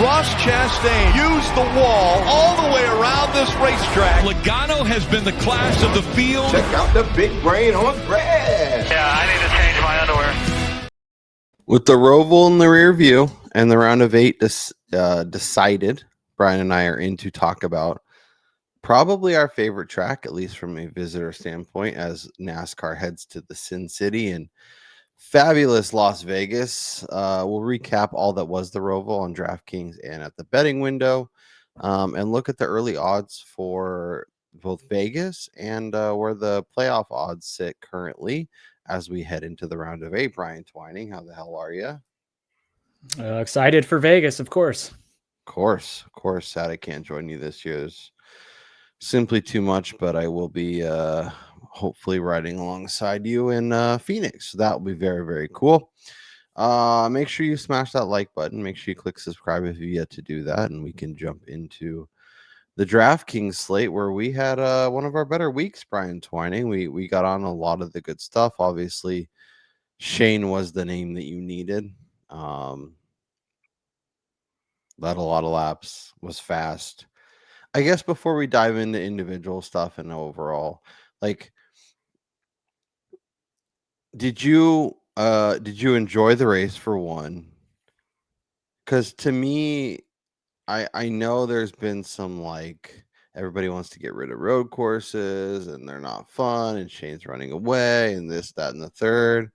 Ross Chastain used the wall all the way around this racetrack. Logano has been the class of the field. Check out the big brain on Brad. Yeah, I need to change my underwear. With the Roval in the rear view and the round of 8 decided, Brian and I are in to talk about probably our favorite track, at least from a visitor standpoint, as NASCAR heads to the Sin City and fabulous Las Vegas. We'll recap all that was the Roval on DraftKings and at the betting window, and look at the early odds for both Vegas and where the playoff odds sit currently as we head into the round of 8. Brian Twining, how the hell are you? Excited for Vegas, of course. Of course. Sad I can't join you this year. There's simply too much, but I will be hopefully riding alongside you in Phoenix. So that will be very, very cool. Make sure you smash that like button. Make sure you click subscribe if you've yet to do that, and we can jump into the DraftKings slate where we had one of our better weeks, Brian Twining. We got on a lot of the good stuff. Obviously, Shane was the name that you needed. Led a lot of laps, was fast. I guess before we dive into individual stuff and overall, like, did you enjoy the race for one? Because to me, I know there's been some, like, everybody wants to get rid of road courses and they're not fun and Shane's running away and this, that, and the third.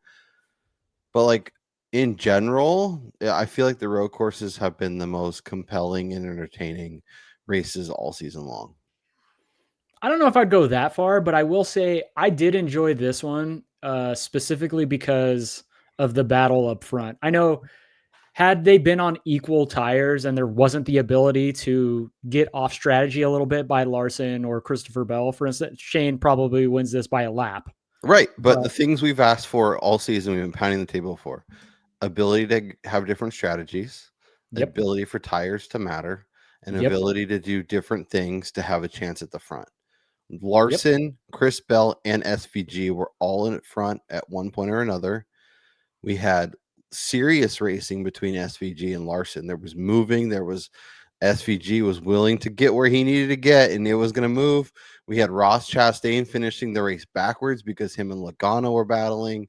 But like in general, I feel like the road courses have been the most compelling and entertaining races all season long. I don't know if I'd go that far, but I will say I did enjoy this one specifically because of the battle up front. I know had they been on equal tires and there wasn't the ability to get off strategy a little bit by Larson or Christopher Bell, for instance, Shane probably wins this by a lap. Right. But the things we've asked for all season, we've been pounding the table for: ability to have different strategies, ability for tires to matter, and ability to do different things to have a chance at the front. Larson, Chris Bell, and SVG were all in it front at one point or another. We had serious racing between SVG and Larson. There was moving. There was SVG was willing to get where he needed to get, and it was going to move. We had Ross Chastain finishing the race backwards because him and Logano were battling.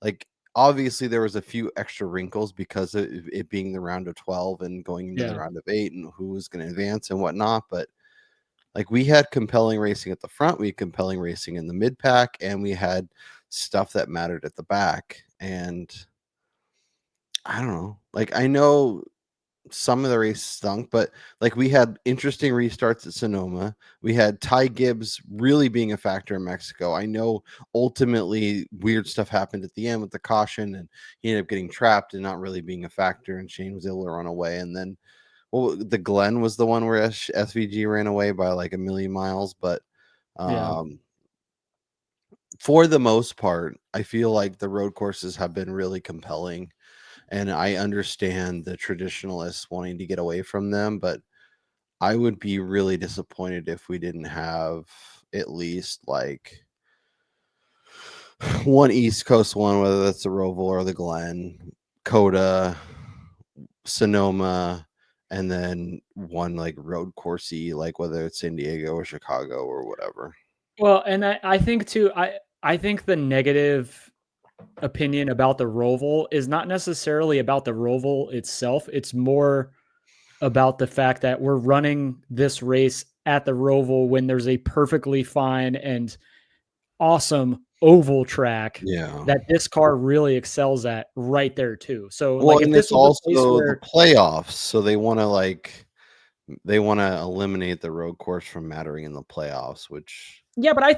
Like, obviously, there was a few extra wrinkles because of it being the round of 12 and going into the round of 8 and who was going to advance and whatnot. But like, we had compelling racing at the front, we had compelling racing in the mid pack, and we had stuff that mattered at the back. And I don't know, like, I know some of the race stunk, but like, we had interesting restarts at Sonoma. We had Ty Gibbs really being a factor in Mexico. I know ultimately weird stuff happened at the end with the caution, and he ended up getting trapped and not really being a factor, and Shane was able to run away. And then, well, the Glen was the one where SVG ran away by like a million miles. But for the most part, I feel like the road courses have been really compelling, and I understand the traditionalists wanting to get away from them, but I would be really disappointed if we didn't have at least like one East Coast one, whether that's the Roval or the Glen, Coda, Sonoma, and then one like road coursey, like whether it's San Diego or Chicago or whatever. Well, and I think too, I think the negative opinion about the Roval is not necessarily about the Roval itself. It's more about the fact that we're running this race at the Roval when there's a perfectly fine and awesome oval track that this car really excels at right there too. So like, if this was also the playoffs, so they want to eliminate the road course from mattering in the playoffs, which but I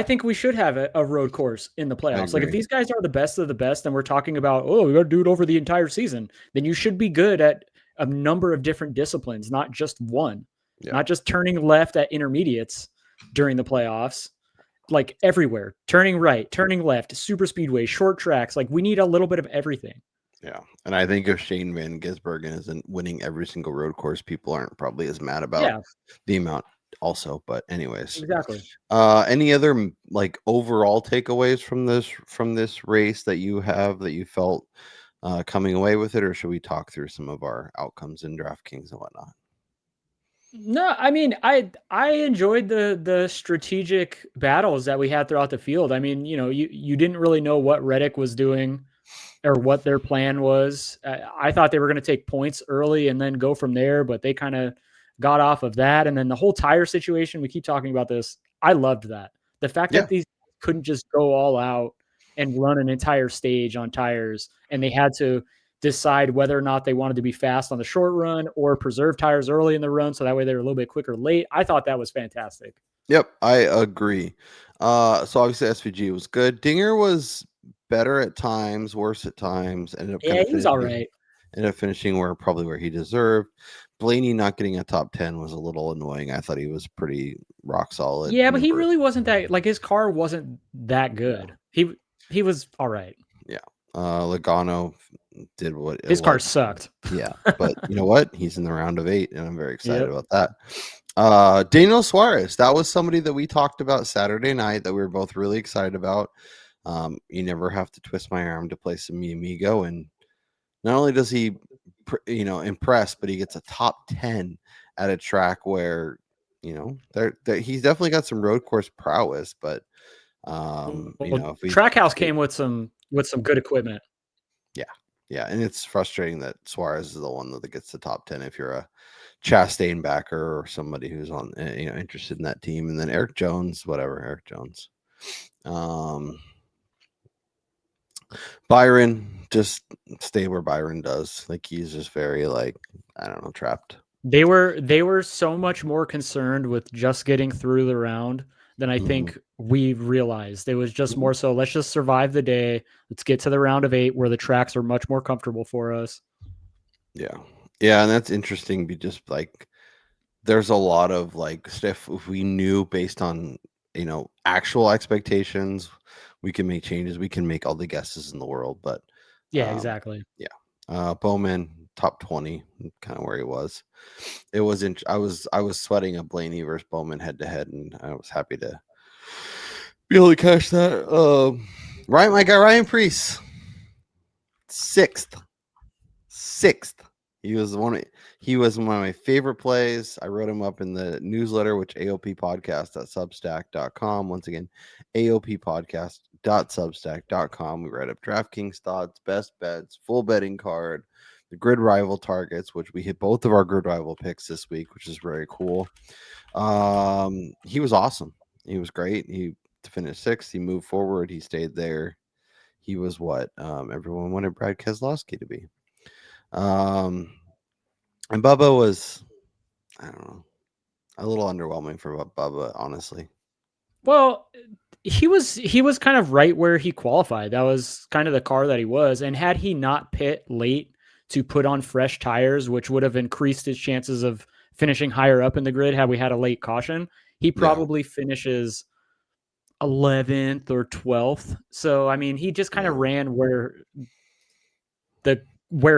think we should have a road course in the playoffs. Like, if these guys are the best of the best and we're talking about, we got to do it over the entire season, then you should be good at a number of different disciplines, not just one. Not just turning left at intermediates during the playoffs, like everywhere, turning right, turning left, super speedway, short tracks. Like, we need a little bit of everything. Yeah. And I think if Shane Van Gisbergen isn't winning every single road course, people aren't probably as mad about the amount also. But anyways, exactly. Any other like overall takeaways from this race that you have that you felt coming away with it, or should we talk through some of our outcomes in DraftKings and whatnot? No, I mean, I enjoyed the strategic battles that we had throughout the field. I mean, you didn't really know what Reddick was doing or what their plan was. I thought they were going to take points early and then go from there, but they kind of got off of that. And then the whole tire situation, we keep talking about this. I loved that. The fact that these couldn't just go all out and run an entire stage on tires, and they had to decide whether or not they wanted to be fast on the short run or preserve tires early in the run, so that way they were a little bit quicker late. I thought that was fantastic. Yep, I agree. So obviously SVG was good. Dinger was better at times, worse at times. Ended up He was all right. Ended up finishing where he deserved. Blaney not getting a top 10 was a little annoying. I thought he was pretty rock solid. Yeah, but he really wasn't that, like, his car wasn't that good. He was all right. Yeah. Logano did what his car sucked. Yeah, but you know what? He's in the round of 8, and I'm very excited about that. Daniel Suarez, that was somebody that we talked about Saturday night that we were both really excited about. You never have to twist my arm to play some Mi Amigo, and not only does he, impress, but he gets a top 10 at a track where, he's definitely got some road course prowess, but Trackhouse came with some good equipment. Yeah, and it's frustrating that Suarez is the one that gets the top 10 if you're a Chastain backer or somebody who's on, interested in that team. And then Eric Jones. Byron, just stay where Byron does. Like, he's just very, trapped. They were so much more concerned with just getting through the round than I think we realized. It was just more so, let's just survive the day. Let's get to the round of 8 where the tracks are much more comfortable for us. Yeah. Yeah. And that's interesting. Just like, there's a lot of stuff if we knew based on, actual expectations, we can make changes. We can make all the guesses in the world, but exactly. Yeah. Bowman top 20, kind of where he was. It was I was sweating a Blaney versus Bowman head to head, and I was happy to be able to catch that. My guy Ryan Preece, sixth. He was one of my favorite plays. I wrote him up in the newsletter, which aoppodcast.substack.com. Once again, aoppodcast.substack.com. We write up DraftKings thoughts, best bets, full betting card, the grid rival targets, which we hit both of our grid rival picks this week, which is very cool. He was awesome. He was great. He finished 6th. He moved forward. He stayed there. He was what everyone wanted Brad Keselowski to be. And Bubba was, I don't know, a little underwhelming for Bubba, honestly. Well, he was kind of right where he qualified. That was kind of the car that he was. And had he not pit late to put on fresh tires, which would have increased his chances of finishing higher up in the grid had we had a late caution, he probably finishes 11th or 12th. So, I mean, he just kind of ran where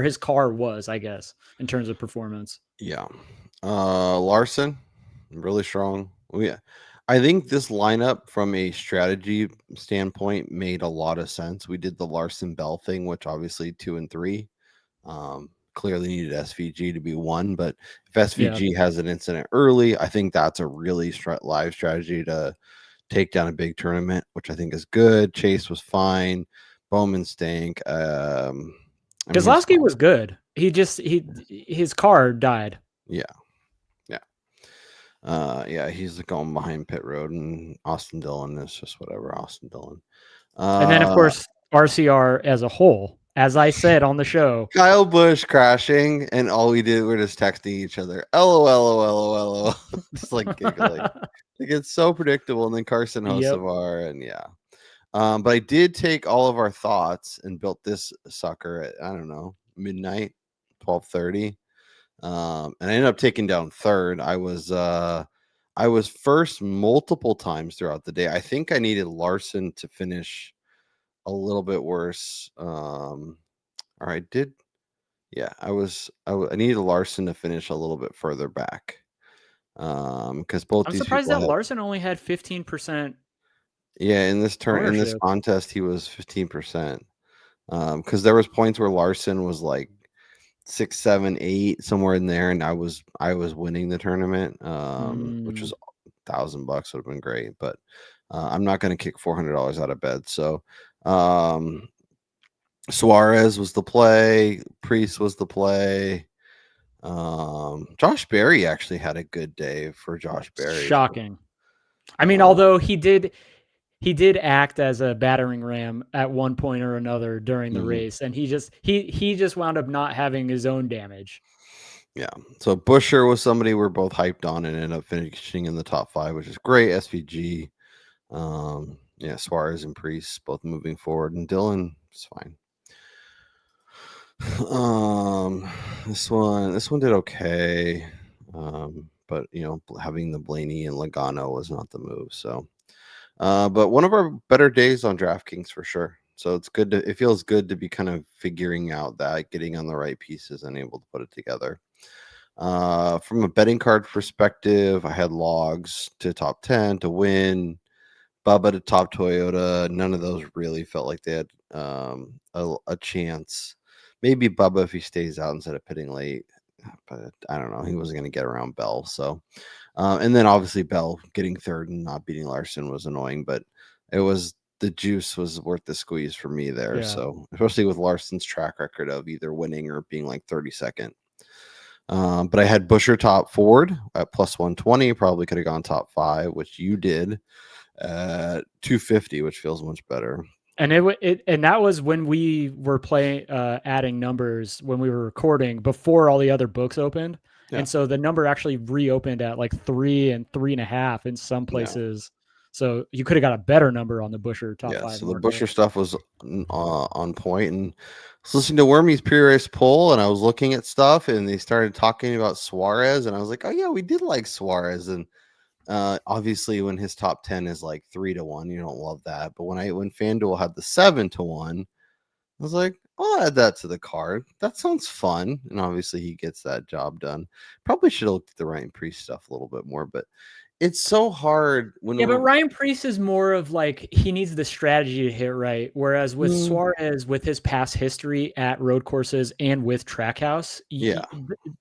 his car was, I guess, in terms of performance. Yeah. Larson, really strong. I think this lineup from a strategy standpoint made a lot of sense. We did the Larson Bell thing, which obviously 2 and 3 clearly needed SVG to be 1, but if SVG has an incident early, I think that's a really live strategy to take down a big tournament, which I think is good. Chase was fine. Bowman stank. Keselowski was good. His car died. Yeah. He's going behind pit road, and Austin Dillon is just whatever. Austin Dillon. And then, of course, RCR as a whole, as I said on the show. Kyle Busch crashing, and all we did were just texting each other. LOL. Just like giggling. It's so predictable. And then Carson Hocevar, and but I did take all of our thoughts and built this sucker at, I don't know, midnight, 12:30. And I ended up taking down 3rd. I was first multiple times throughout the day. I think I needed Larson to finish a little bit worse. Or I did. Yeah, I needed Larson to finish a little bit further back. Because both I'm surprised that Larson only had 15%. Yeah, in this contest, he was 15%. Because there was points where Larson was like 6, 7, 8, somewhere in there, and I was winning the tournament, which was $1,000 would have been great, but I'm not going to kick $400 out of bed. So Suarez was the play, Priest was the play. Josh Berry actually had a good day for Josh Berry. Shocking. I mean, although he did act as a battering ram at one point or another during the race, and he just wound up not having his own damage. Yeah. So Busher was somebody we're both hyped on and ended up finishing in the top 5, which is great. SVG. Yeah, Suarez and Priest both moving forward, and Dylan is fine. This one did okay. But having the Blaney and Logano was not the move. So but one of our better days on DraftKings for sure. So it feels good to be kind of figuring out that, getting on the right pieces and able to put it together. From a betting card perspective, I had logs to top 10 to win, Bubba to top Toyota. None of those really felt like they had a chance. Maybe Bubba if he stays out instead of pitting late, but I don't know. He wasn't going to get around Bell. So, and then obviously Bell getting third and not beating Larson was annoying, but the juice was worth the squeeze for me there. Yeah. So, especially with Larson's track record of either winning or being like 32nd. But I had Busher top Ford at plus 120. Probably could have gone top 5, which you did at 250, which feels much better. And and that was when we were playing, adding numbers when we were recording before all the other books opened. Yeah. And so the number actually reopened at like 3 and 3.5 in some places. Yeah. So you could have got a better number on the Busher top 5. So the Busher stuff was on point. And I was listening to Wormy's pre-race poll, and I was looking at stuff, and they started talking about Suarez, and I was like, oh yeah, we did like Suarez. And obviously when his top 10 is like 3-1, you don't love that. But when FanDuel had the 7-1, I was like, I'll add that to the card. That sounds fun. And obviously he gets that job done. Probably should have looked at the Ryan Priest stuff a little bit more, but it's so hard when but Ryan Priest is more of like, he needs the strategy to hit right. Whereas with Suarez, with his past history at road courses and with Trackhouse,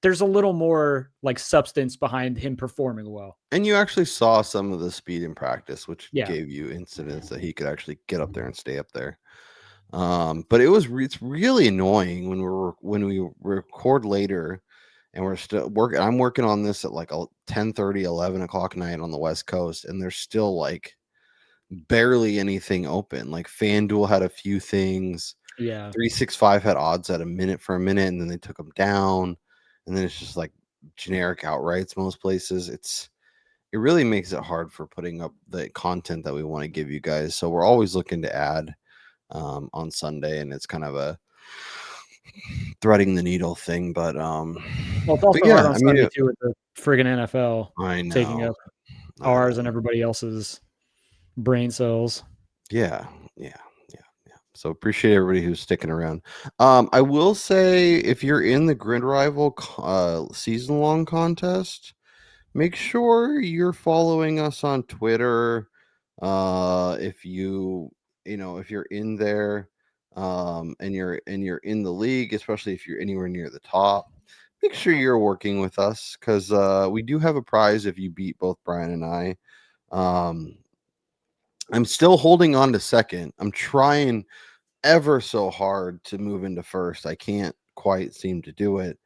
there's a little more like substance behind him performing well. And you actually saw some of the speed in practice, which gave you incidents that he could actually get up there and stay up there. But it's really annoying when we record later and we're still working. I'm working on this at like 10:30, 11 o'clock night on the West Coast, and there's still like barely anything open. Like FanDuel had a few things. Yeah. 365 had odds at a minute for a minute, and then they took them down. And then it's just like generic outrights most places. It really makes it hard for putting up the content that we want to give you guys. So we're always looking to add on Sunday, and it's kind of a threading the needle thing. But well, it's also hard on Sunday too with the friggin' NFL taking up ours and everybody else's brain cells. Yeah. So appreciate everybody who's sticking around. I will say, if you're in the Grid Rival season-long contest, make sure you're following us on Twitter. If you're in there, and you're in the league, especially if you're anywhere near the top, make sure you're working with us, because we do have a prize if you beat both Brian and I. I'm still holding on to second. I'm trying ever so hard to move into first. I can't quite seem to do it.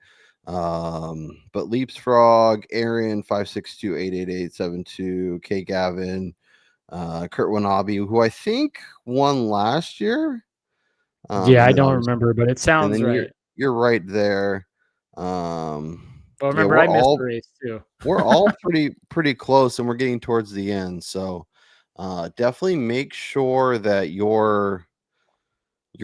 But Leapsfrog, Aaron 562-88872, K Gavin, Kurt Wanabe, who I think won last year. I don't remember, but it sounds right. You're right there. Well, remember, I missed the race too. We're all pretty close, and we're getting towards the end. So definitely make sure that you're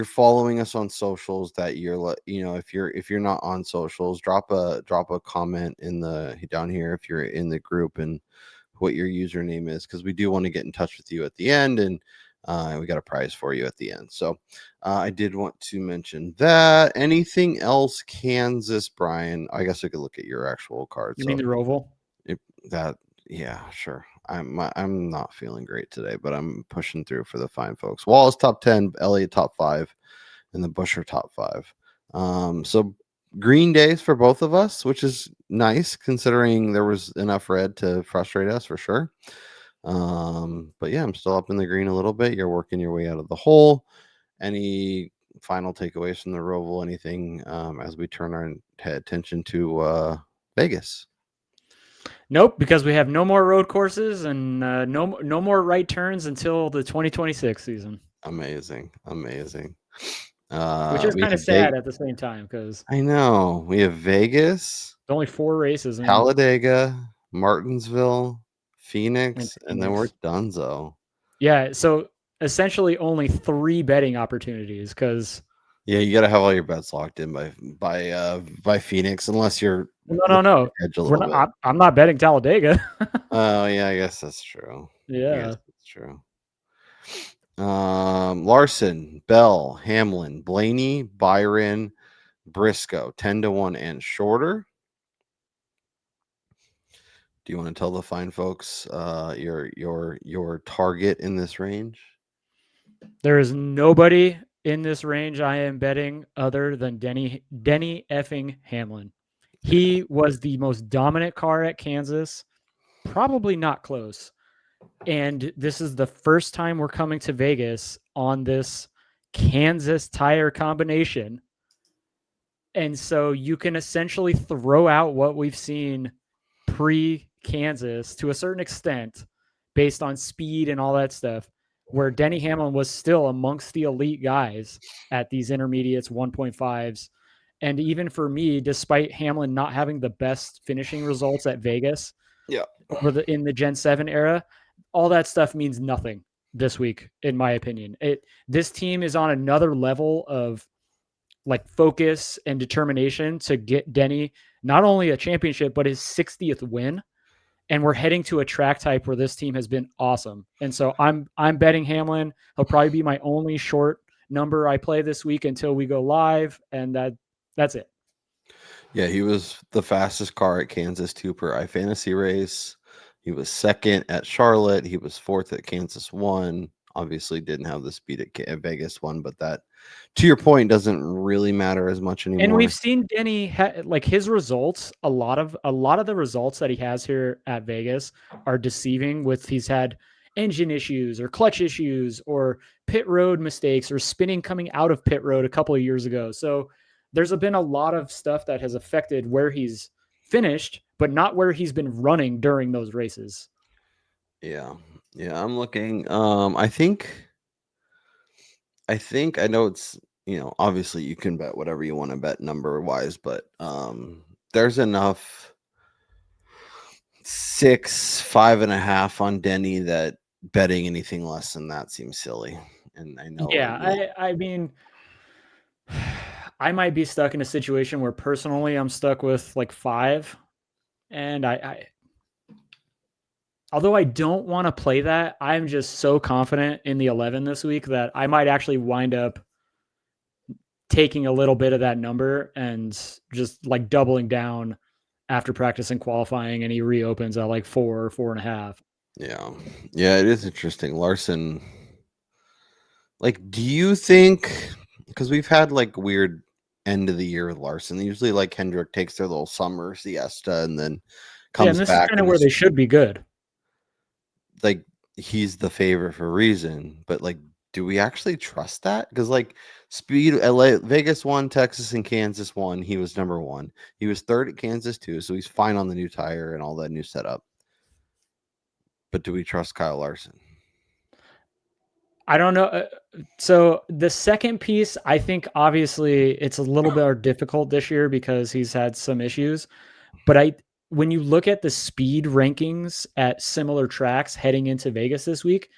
following us on socials, that if you're not on socials, drop a comment down here if you're in the group and what your username is, because we do want to get in touch with you at the end, and we got a prize for you at the end. So I did want to mention that. Anything else, Kansas, Brian? I guess I could look at your actual cards. You mean the Roval? Yeah, sure. I'm not feeling great today, but I'm pushing through for the fine folks. Wallace top 10, Elliott top 5, and the Busher top 5. So green days for both of us, which is nice considering there was enough red to frustrate us for sure. But yeah, I'm still up in the green a little bit. You're working your way out of the hole. Any final takeaways from the Roval? Anything as we turn our attention to Vegas? Nope, because we have no more road courses and no more right turns until the 2026 season. Amazing. Which is We kind of have sad at the same time because I know. We have Vegas, there's only 4 races in Talladega, Martinsville, Phoenix, and then we're Phoenix. donezo. Yeah, so essentially only 3 betting opportunities because Yeah, you got to have all your bets locked in by Phoenix, unless you're no. hedge a We're little not, bit. I'm not betting Talladega. Oh yeah, I guess that's true. Yeah. Larson, Bell, Hamlin, Blaney, Byron, Briscoe, 10-1 and shorter. Do you want to tell the fine folks your target in this range? There is nobody in this range I am betting other than Denny effing Hamlin. He was the most dominant car at Kansas, probably not close. And this is the first time we're coming to Vegas on this Kansas tire combination. And so you can essentially throw out what we've seen pre-Kansas to a certain extent based on speed and all that stuff, where Denny Hamlin was still amongst the elite guys at these intermediates, 1.5s. And even for me, despite Hamlin not having the best finishing results at Vegas Yeah. in the Gen 7 era, all that stuff means nothing this week, in my opinion. This team is on another level of like focus and determination to get Denny not only a championship, but his 60th win. And we're heading to a track type where this team has been awesome. And so I'm betting Hamlin. He'll probably be my only short number I play this week until we go live. And that's it. Yeah, he was the fastest car at Kansas 2 per iFantasy race. He was second at Charlotte. He was fourth at Kansas 1. Obviously didn't have the speed at Vegas 1, but that, to your point, doesn't really matter as much anymore. And we've seen Denny like his results. A lot of the results that he has here at Vegas are deceiving. He's had engine issues or clutch issues or pit road mistakes or spinning coming out of pit road a couple of years ago. So there's been a lot of stuff that has affected where he's finished, but not where he's been running during those races. Yeah, I'm looking. I think I know it's, obviously you can bet whatever you want to bet number wise, but there's enough 6, 5.5 on Denny that betting anything less than that seems silly. And I know. Yeah, I mean, I might be stuck in a situation where personally I'm stuck with like 5, and although I don't want to play that, I'm just so confident in the 11 this week that I might actually wind up taking a little bit of that number and just like doubling down after practice and qualifying, and he reopens at like 4 or 4.5. Yeah, it is interesting. Larson, like, do you think, because we've had like weird end of the year with Larson, usually like Hendrick takes their little summer siesta and then comes and this back is kind of where they should be good. Like, he's the favorite for a reason, but like, do we actually trust that? Because like speed, LA, Vegas 1, Texas and Kansas 1, he was number 1. He was third at Kansas 2, so he's fine on the new tire and all that new setup. But do we trust Kyle Larson? I don't know. So the second piece, I think obviously it's a little bit more difficult this year because he's had some issues. But when you look at the speed rankings at similar tracks heading into Vegas this week,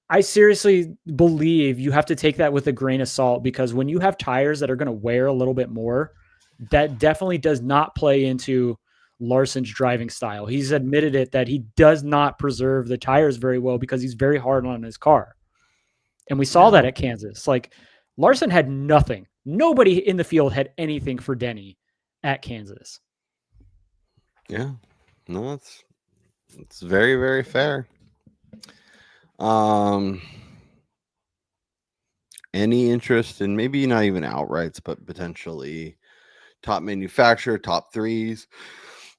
I seriously believe you have to take that with a grain of salt, because when you have tires that are going to wear a little bit more, that definitely does not play into Larson's driving style. He's admitted it that he does not preserve the tires very well because he's very hard on his car. And we saw that at Kansas. Like, Larson had nothing. Nobody in the field had anything for Denny at Kansas. Yeah. No, it's very, very fair. any interest in maybe not even outrights, but potentially top manufacturer, top threes?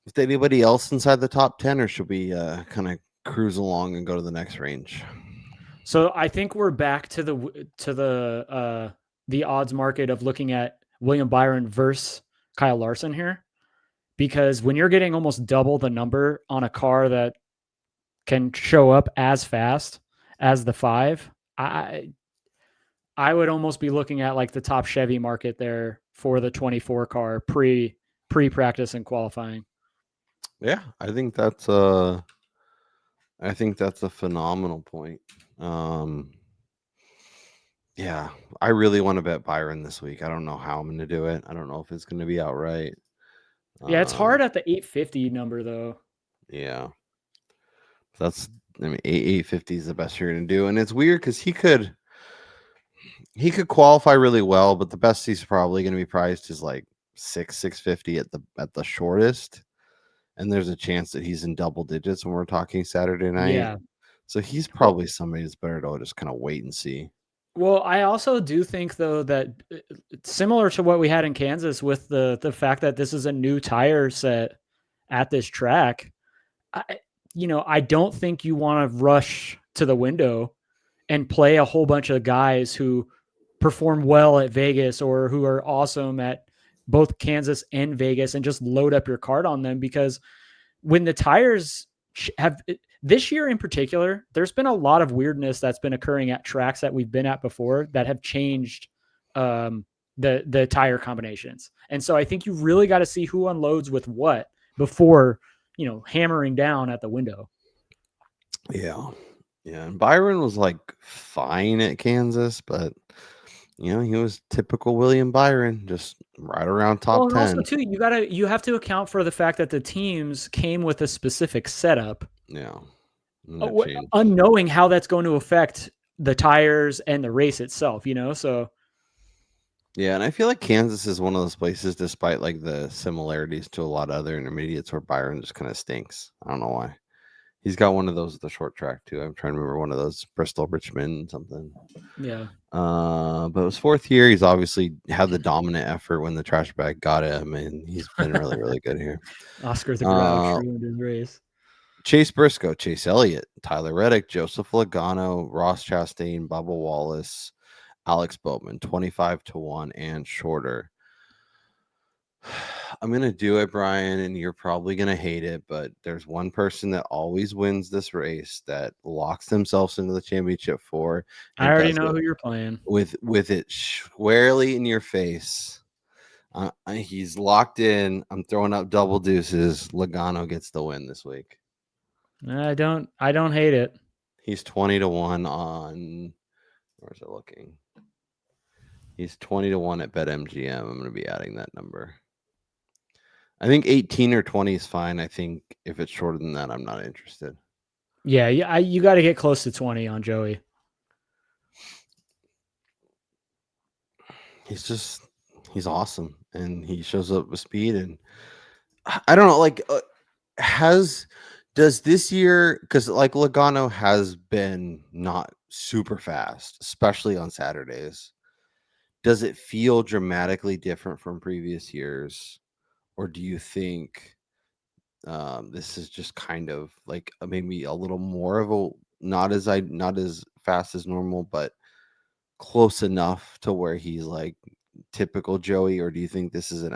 Is there anybody else inside the top 10, or should we kind of cruise along and go to the next range? So I think we're back to the odds market of looking at William Byron versus Kyle Larson here, because when you're getting almost double the number on a car that can show up as fast as the 5, I would almost be looking at like the top Chevy market there for the 24 car pre-practice and qualifying. Yeah, I think that's a phenomenal point. Yeah, I really want to bet Byron this week. I don't know how I'm going to do it. I don't know if it's going to be outright. Yeah, it's hard at the 850 number though. Yeah, that's 850 is the best you're going to do, and it's weird because he could qualify really well, but the best he's probably going to be priced is like 650 at the shortest, and there's a chance that he's in double digits when we're talking Saturday night. Yeah. So he's probably somebody that's better to just kind of wait and see. Well, I also do think though that similar to what we had in Kansas with the fact that this is a new tire set at this track, I don't think you want to rush to the window and play a whole bunch of guys who perform well at Vegas or who are awesome at both Kansas and Vegas and just load up your card on them, because when the tires have this year in particular, there's been a lot of weirdness that's been occurring at tracks that we've been at before that have changed the tire combinations. And so I think you really got to see who unloads with what before, hammering down at the window. Yeah. Yeah. And Byron was like fine at Kansas, but he was typical William Byron, just right around top 10. Also too, you have to account for the fact that the teams came with a specific setup. Yeah. Unknowing how that's going to affect the tires and the race itself, so. Yeah, and I feel like Kansas is one of those places, despite like the similarities to a lot of other intermediates, where Byron just kind of stinks. I don't know why. He's got one of those at the short track too. I'm trying to remember one of those, Bristol, Richmond, something. Yeah. But it was fourth year. He's obviously had the dominant effort when the trash bag got him, and he's been really, really good here. Oscar the Grouch ruined his race. Chase Briscoe, Chase Elliott, Tyler Reddick, Joseph Logano, Ross Chastain, Bubba Wallace, Alex Bowman, 25-1 and shorter. I'm going to do it, Brian, and you're probably going to hate it, but there's one person that always wins this race that locks themselves into the championship for. I already know who you're playing. With it squarely in your face. He's locked in. I'm throwing up double deuces. Logano gets the win this week. I don't hate it. He's 20-1 on, where's it looking? He's 20-1 at BetMGM. I'm going to be adding that number. I think 18 or 20 is fine. I think if it's shorter than that, I'm not interested. Yeah, you got to get close to 20 on Joey. He's awesome, and he shows up with speed. And I don't know, does this year, because like Logano has been not super fast, especially on Saturdays. Does it feel dramatically different from previous years? Or do you think this is just kind of like maybe a little more of a not as fast as normal, but close enough to where he's like typical Joey? Or do you think this is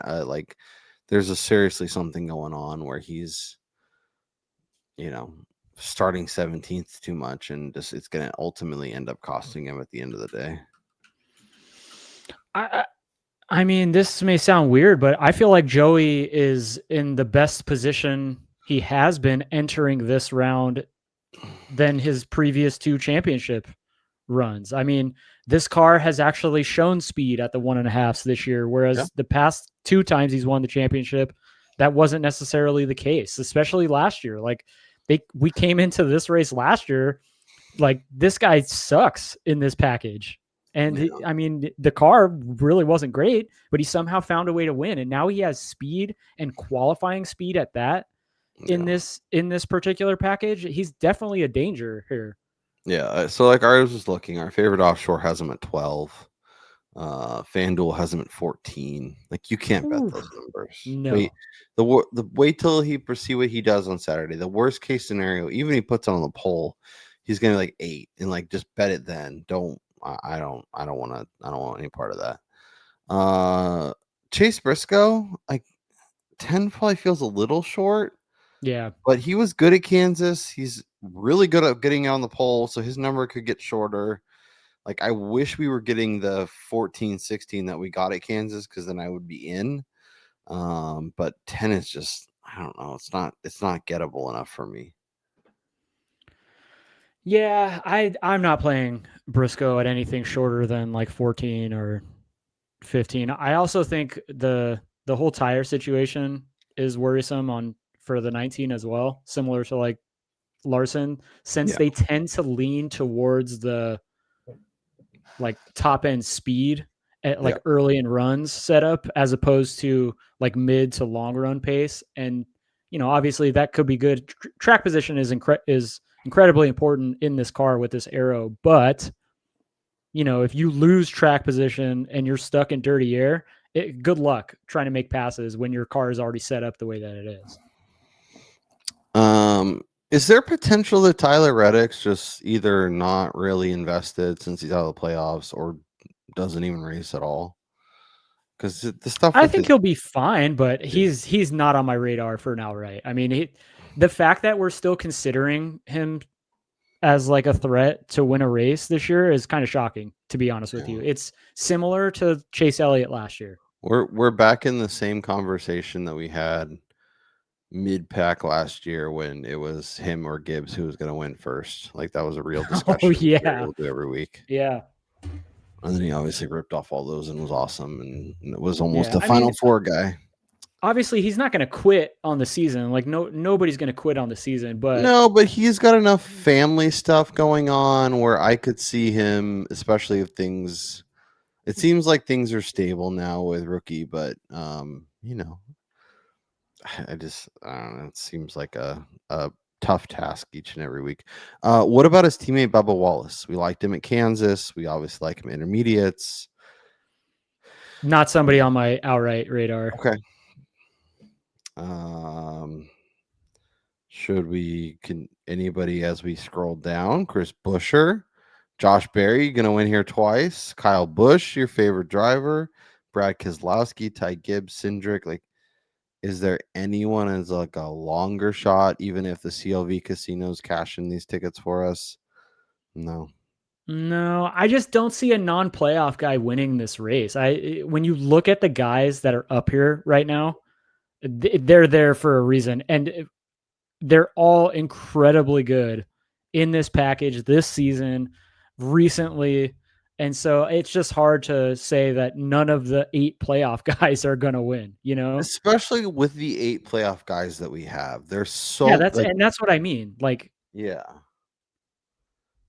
there's seriously something going on where he's starting 17th too much, and just it's going to ultimately end up costing him at the end of the day? I mean, this may sound weird, but I feel like Joey is in the best position he has been entering this round than his previous 2 championship runs. I mean, this car has actually shown speed at the 1.5s this year, whereas the past 2 times he's won the championship, that wasn't necessarily the case, especially last year. Like we came into this race last year, like this guy sucks in this package. And the car really wasn't great, but he somehow found a way to win. And now he has speed and qualifying speed at that in this particular package. He's definitely a danger here. Yeah. So like I was just looking, our favorite offshore has him at 12. Fanduel has him at 14. Like you can't bet those numbers. No. Wait till he see what he does on Saturday. The worst case scenario, even if he puts it on the poll, he's gonna be like 8 and like just bet it then. I don't want any part of that. Chase Briscoe, like 10 probably feels a little short. Yeah. But he was good at Kansas. He's really good at getting on the pole, so his number could get shorter. Like I wish we were getting the 14, 16 that we got at Kansas because then I would be in. But 10 is just I don't know. It's not gettable enough for me. Yeah, I'm not playing Briscoe at anything shorter than like 14 or 15. I also think the whole tire situation is worrisome for the 19 as well, similar to like Larson, since Yeah. they tend to lean towards the like top end speed at like early in runs setup as opposed to like mid to long run pace. And obviously that could be good. Track position is incredibly important in this car with this aero, but if you lose track position and you're stuck in dirty air, good luck trying to make passes when your car is already set up the way that it is. Is there potential that Tyler Reddick's just either not really invested since he's out of the playoffs or doesn't even race at all? Because the stuff I think he'll be fine, but he's not on my radar for now, right? I mean, the fact that we're still considering him as like a threat to win a race this year is kind of shocking, to be honest with you. It's similar to Chase Elliott last year. We're back in the same conversation that we had mid-pack last year when it was him or Gibbs who was going to win first. Like that was a real discussion. Oh yeah, we'll do every week. Yeah. And then he obviously ripped off all those and was awesome, and it was almost a Final Four guy. Obviously, he's not going to quit on the season. Like nobody's going to quit on the season, but no, but he's got enough family stuff going on where I could see him, especially if things. It seems like things are stable now with rookie, but I don't know. It seems like a tough task each and every week. What about his teammate Bubba Wallace? We liked him at Kansas. We obviously like him at intermediates. Not somebody on my outright radar. Okay. Can anybody as we scroll down? Chris Buescher, Josh Berry, gonna win here twice. Kyle Busch, your favorite driver. Brad Keselowski, Ty Gibbs, Cindric. Like, is there anyone as like a longer shot, even if the CLV casinos cash in these tickets for us? No, I just don't see a non-playoff guy winning this race. When you look at the guys that are up here right now, they're there for a reason, and they're all incredibly good in this package this season, recently. And so it's just hard to say that none of the 8 playoff guys are going to win, especially with the 8 playoff guys that we have. They're so and that's what I mean. Like, yeah.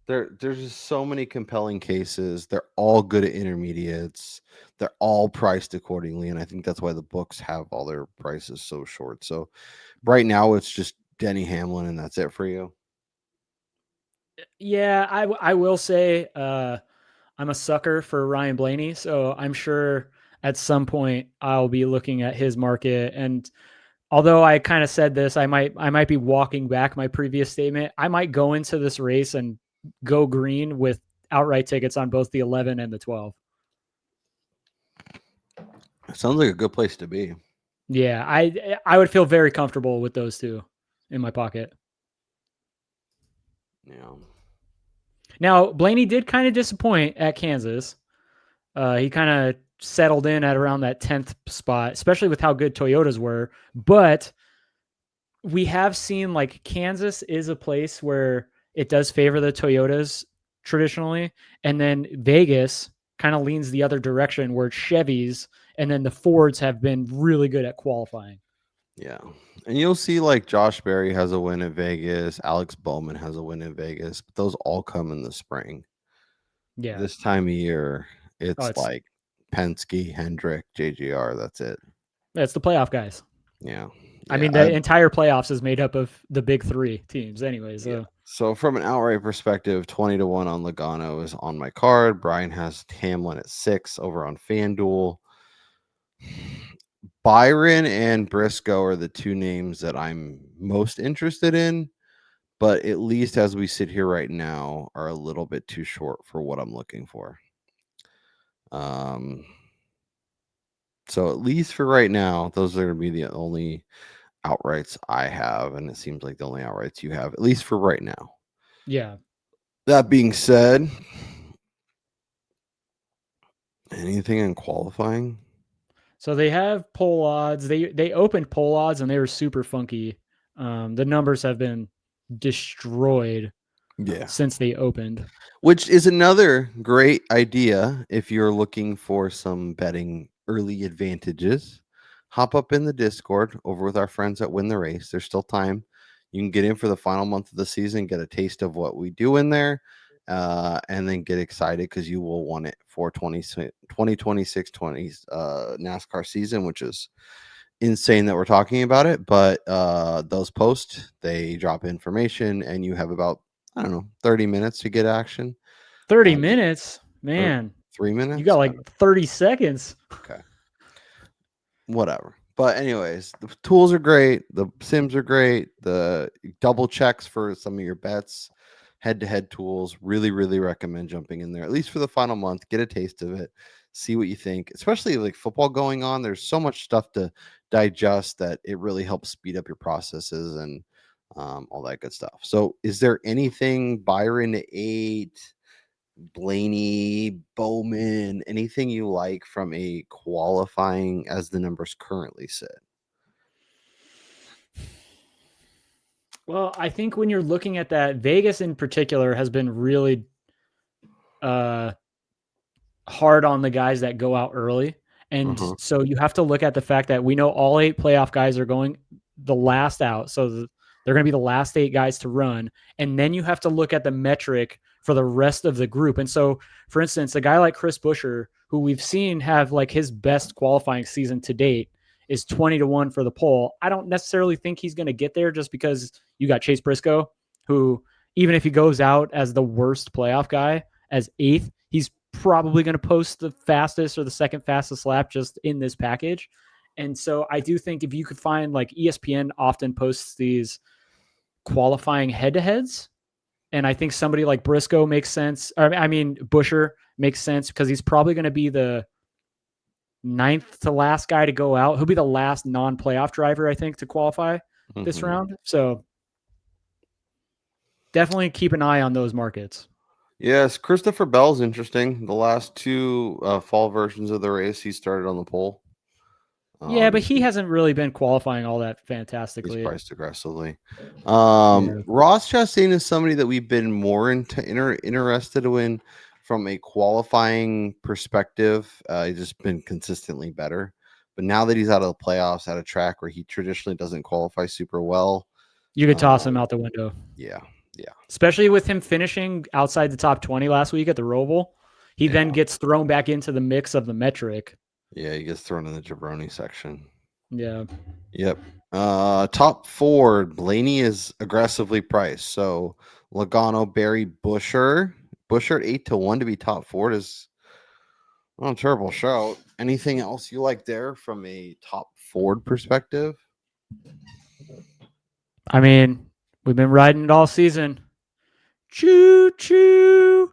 There's just so many compelling cases. They're all good at intermediates. They're all priced accordingly, and I think that's why the books have all their prices so short. So right now it's just Denny Hamlin, and that's it for you. Yeah, I will say I'm a sucker for Ryan Blaney, so I'm sure at some point I'll be looking at his market. And although I kind of said this, I might be walking back my previous statement. I might go into this race and go green with outright tickets on both the 11 and the 12. Sounds like a good place to be. Yeah, I would feel very comfortable with those two in my pocket. Yeah. Now, Blaney did kind of disappoint at Kansas. He kind of settled in at around that 10th spot, especially with how good Toyotas were. But we have seen like Kansas is a place where it does favor the Toyotas traditionally. And then Vegas kind of leans the other direction where Chevys and then the Fords have been really good at qualifying. Yeah. And you'll see like Josh Berry has a win at Vegas. Alex Bowman has a win in Vegas. But those all come in the spring. Yeah. This time of year, it's like Penske, Hendrick, JGR. That's it. That's the playoff guys. Yeah. I mean, the entire playoffs is made up of the big 3 teams anyway. So So from an outright perspective, 20-1 on Logano is on my card. Brian has Hamlin at 6 over on FanDuel. Byron and Briscoe are the two names that I'm most interested in, but at least as we sit here right now, are a little bit too short for what I'm looking for. So at least for right now, those are going to be the only outrights I have, and it seems like the only outrights you have, at least for right now. Yeah. That being said, anything in qualifying? So they have poll odds. They opened poll odds and they were super funky. The numbers have been destroyed since they opened. Which is another great idea if you're looking for some betting early advantages. Hop up in the Discord over with our friends at Win the Race. There's still time. You can get in for the final month of the season, get a taste of what we do in there, and then get excited because you will want it for 2026 NASCAR season, which is insane that we're talking about it. But those posts, they drop information, and you have about, I don't know, 30 minutes to get action. 30 minutes? Man. 3 minutes? You got like 30 seconds. Okay. Whatever. But anyways, the tools are great. The sims are great. The double checks for some of your bets, head-to-head tools. Really, really recommend jumping in there, at least for the final month. Get a taste of it. See what you think. Especially like football going on. There's so much stuff to digest that it really helps speed up your processes and all that good stuff. So is there anything Byron 8, Blaney, Bowman, anything you like from a qualifying as the numbers currently sit? Well, I think when you're looking at that, Vegas in particular has been really hard on the guys that go out early. And so you have to look at the fact that we know all 8 playoff guys are going the last out. So they're going to be the last 8 guys to run. And then you have to look at the metric for the rest of the group. And so, for instance, a guy like Chris Buescher, who we've seen have like his best qualifying season to date, is 20-1 for the poll. I don't necessarily think he's going to get there just because you got Chase Briscoe, who even if he goes out as the worst playoff guy, as 8th, he's probably going to post the fastest or the second fastest lap just in this package. And so I do think if you could find, like, ESPN often posts these qualifying head-to-heads, and I think somebody like Briscoe makes sense. I mean, Buescher makes sense because he's probably going to be the 9th to last guy to go out. He'll be the last non-playoff driver, I think, to qualify this round. So definitely keep an eye on those markets. Yes, Christopher Bell's interesting. The last 2 fall versions of the race, he started on the pole. Yeah, but he hasn't really been qualifying all that fantastically. He's priced aggressively. Ross Chastain is somebody that we've been more interested in from a qualifying perspective. He's just been consistently better. But now that he's out of the playoffs at a track where he traditionally doesn't qualify super well, you could toss him out the window. Yeah. Especially with him finishing outside the top 20 last week at the Roval. He then gets thrown back into the mix of the metric. Yeah, he gets thrown in the jabroni section. Yeah. Yep. Top 4, Blaney is aggressively priced. So Logano, Barry, Buescher at 8-1 to be top 4 is not a terrible shout. Anything else you like there from a top Ford perspective? I mean, we've been riding it all season. Choo choo.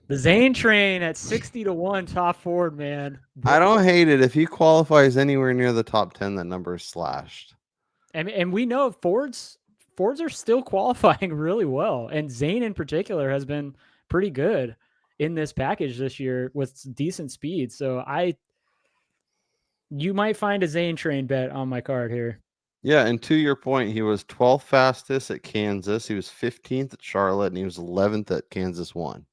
The Zane train at 60-1 top Ford, man. I don't hate it. If he qualifies anywhere near the top 10, that number is slashed. And we know Fords are still qualifying really well. And Zane in particular has been pretty good in this package this year with decent speed. So you might find a Zane train bet on my card here. Yeah, and to your point, he was 12th fastest at Kansas. He was 15th at Charlotte, and he was 11th at Kansas 1.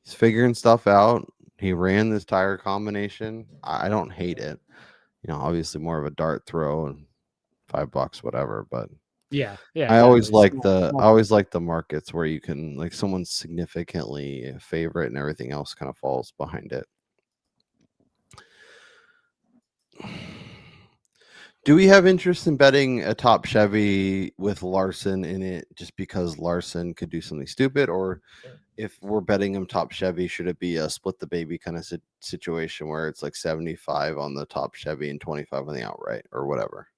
He's figuring stuff out. He ran this tire combination. I don't hate it. Obviously more of a dart throw and $5, whatever. But yeah. I always like the markets where you can, like, someone's significantly favorite and everything else kind of falls behind it. Do we have interest in betting a top Chevy with Larson in it just because Larson could do something stupid? Or if we're betting him top Chevy, should it be a split the baby kind of situation where it's like 75 on the top Chevy and 25 on the outright or whatever?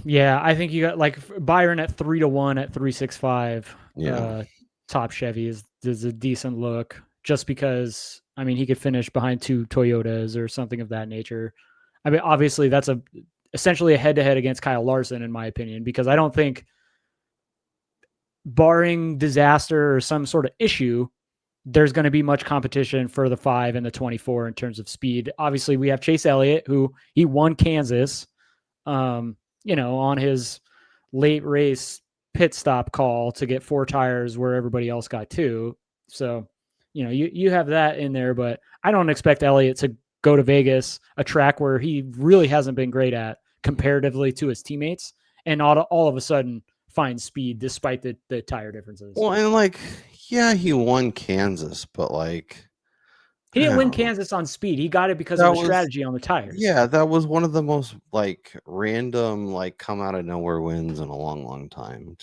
Yeah, I think you got like Byron at 3-1 at 365. Yeah. Top Chevy is a decent look just because, I mean, he could finish behind 2 Toyotas or something of that nature. I mean, obviously that's essentially a head-to-head against Kyle Larson, in my opinion, because I don't think, barring disaster or some sort of issue, there's going to be much competition for the 5 and the 24 in terms of speed. Obviously, we have Chase Elliott, who he won Kansas, on his late race pit stop call to get 4 tires where everybody else got 2. So, you have that in there, but I don't expect Elliott to go to Vegas, a track where he really hasn't been great at comparatively to his teammates, and all of a sudden find speed despite the tire differences. Well, and yeah, he won Kansas, but he didn't win Kansas on speed. He got it because of the strategy on the tires. Yeah, that was one of the most random, come out of nowhere wins in a long, long time.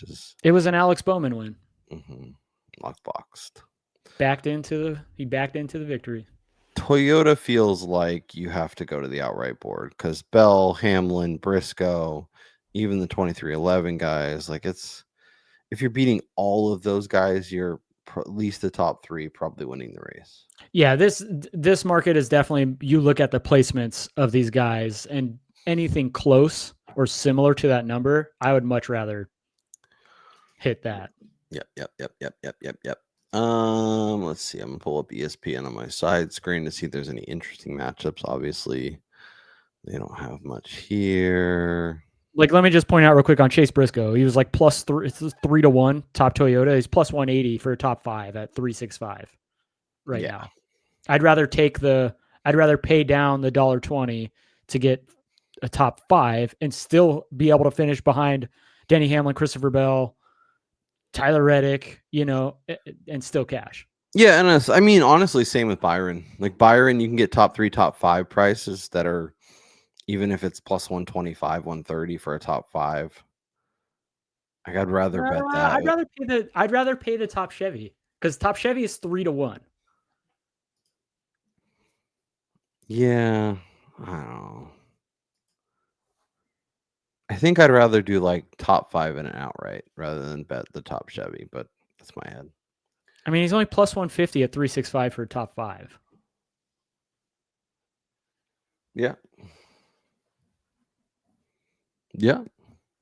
It was an Alex Bowman win. Lockboxed. He backed into the victory. Toyota feels like you have to go to the outright board because Bell, Hamlin, Briscoe, even the 2311 guys, if you're beating all of those guys, you're at least the top 3 probably winning the race. Yeah, this market is definitely, you look at the placements of these guys and anything close or similar to that number, I would much rather hit that. Yep. Let's see. I'm gonna pull up ESPN on my side screen to see if there's any interesting matchups. Obviously, they don't have much here. Let me just point out real quick on Chase Briscoe. He was plus 3-1 top Toyota. He's plus 180 for a top 5 at 365 now. I'd rather pay down the $1.20 to get a top 5 and still be able to finish behind Denny Hamlin, Christopher Bell, Tyler Reddick, and still cash. Yeah, and honestly, same with Byron. Byron, you can get top 3, top 5 prices that are, even if it's plus 125, 130 for a top 5. I'd rather bet that. I'd rather pay the top Chevy because top Chevy is 3-1. Yeah, I don't know. I think I'd rather do top 5 in an outright rather than bet the top Chevy, but that's my head. I mean, he's only plus 150 at 365 for a top 5. Yeah.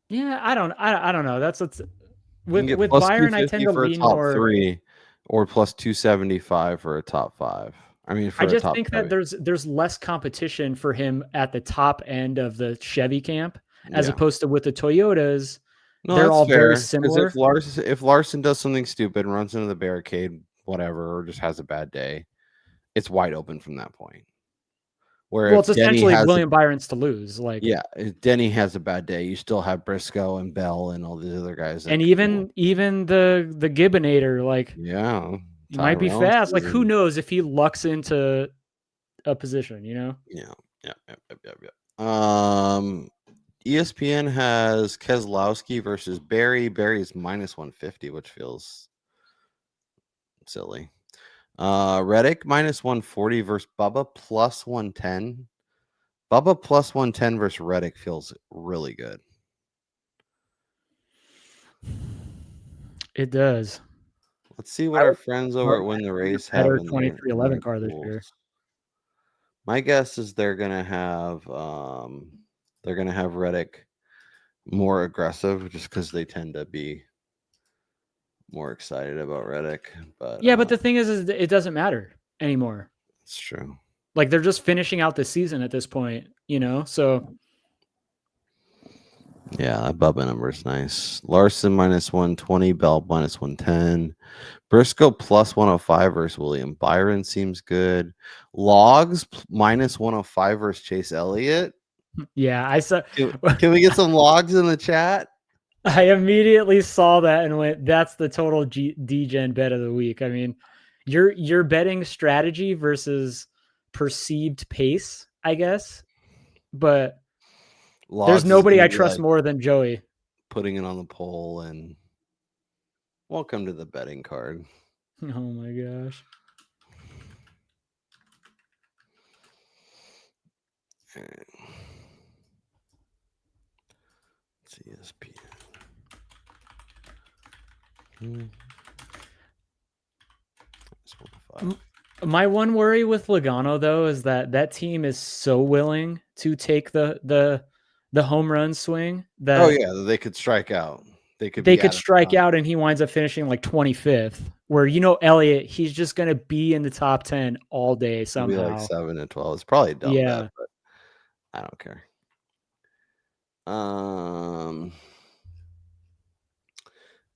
I don't know. That's with Byron. I tend to lean more 3 or plus 275 for a top 5. I just think that there's less competition for him at the top end of the Chevy camp as opposed to with the Toyotas. No, they're all fair, very similar. If Larson does something stupid and runs into the barricade, whatever, or just has a bad day, it's wide open from that point. Well, it's essentially William Byron's to lose. If Denny has a bad day, you still have Briscoe and Bell and all these other guys. And even the Gibbinator, might be fast. Who knows if he lucks into a position, Yeah. ESPN has Keselowski versus Barry. Barry's minus 150, which feels silly. Reddick minus 140 versus Bubba plus 110. Bubba plus 110 versus Reddick feels really good. It does. Let's see what our friends over at Win the Race have in 2311 car this year. My guess is they're gonna have Reddick more aggressive just because they tend to be more excited about Reddick. But but the thing is it doesn't matter anymore. It's true. They're just finishing out the season at this point, so. Yeah, that Bubba number is nice. Larson minus 120, Bell minus 110. Briscoe plus 105 versus William Byron seems good. Logs minus 105 versus Chase Elliott. Yeah, I saw. Can we get some logs in the chat? I immediately saw that and went, that's the total D-Gen bet of the week. I mean, you're betting strategy versus perceived pace, I guess. But There's nobody I trust more than Joey. Putting it on the poll and welcome to the betting card. Oh my gosh. All right. ESPN. My one worry with Logano, though, is that team is so willing to take the home run swing that they could strike out. They could strike out, and he winds up finishing like 25th. Where Elliott, he's just gonna be in the top 10 all day somehow. It'll be like 7 and 12. It's probably a dumb bet, but I don't care.